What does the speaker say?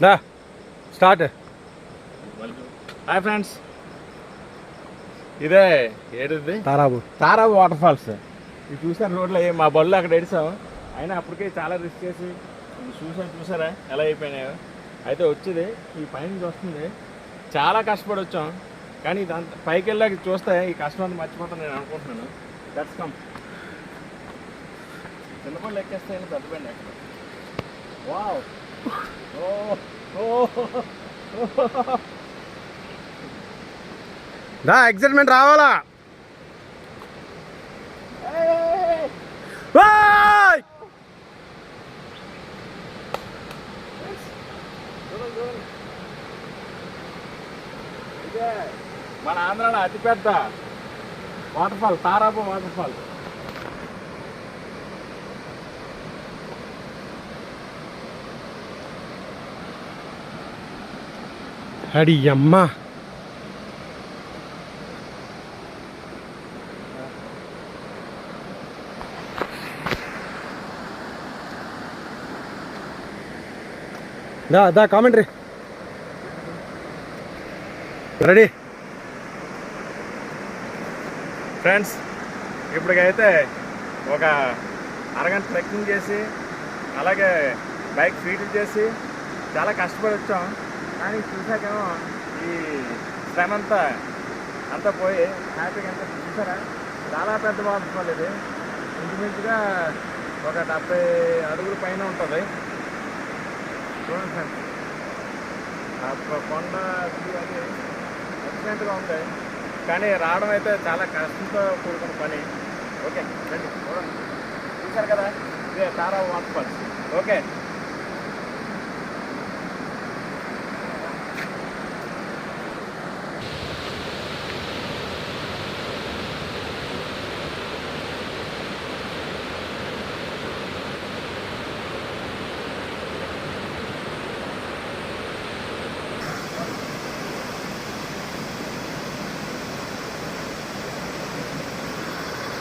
దా start. Hi friends, ఇదే ఏడుది తారాబు water falls. ఇది చూసారు రోడ్లో, మా బళ్ళు అక్కడ ఎడిసాము. అయినా అప్పటికే చాలా రిస్క్ చేసి చూసారా ఎలా అయిపోయినాయో. అయితే వచ్చేది ఈ పైన వస్తుంది, చాలా కష్టపడి వచ్చాం. కానీ ఇదంతా పైకి వెళ్ళాక చూస్తే ఈ కష్టం అంతా మర్చిపోతాను నేను అనుకుంటున్నాను. That's come. చిన్న పళ్ళు ఎక్కేస్తే పెద్ద బండి అక్కడ. వావ్, దా ఎక్సైట్మెంట్ రావాలా. ఇదే మన ఆంధ్రాలో అతిపెద్ద వాటర్ ఫాల్, తారాబు వాటర్ ఫాల్. అడి అమ్మా, దా కామెంటరీ రెడీ. ఫ్రెండ్స్, ఇప్పటికైతే ఒక అరగంట ట్రెక్కింగ్ చేసి అలాగే బైక్ ఫీడ్ చేసి చాలా కష్టపడి వచ్చాం. కానీ చూసాకేమో ఈ శ్రమ అంతా పోయి హ్యాపీగా అంతా చూసారా. చాలా పెద్ద వాటర్ ఫాల్ ఇది. ఇంచుమించుగా ఒక 70 అడుగుల పైన ఉంటుంది. చూడండి ఫ్రెండ్స్, కొండ అది ఎక్సలెంట్గా ఉంది. కానీ రావడం అయితే చాలా కష్టంతో కూడుకున్న పని. ఓకే రండి చూడండి, చూసారు కదా, ఇదే తారా వాటర్ ఫాల్స్. ఓకే.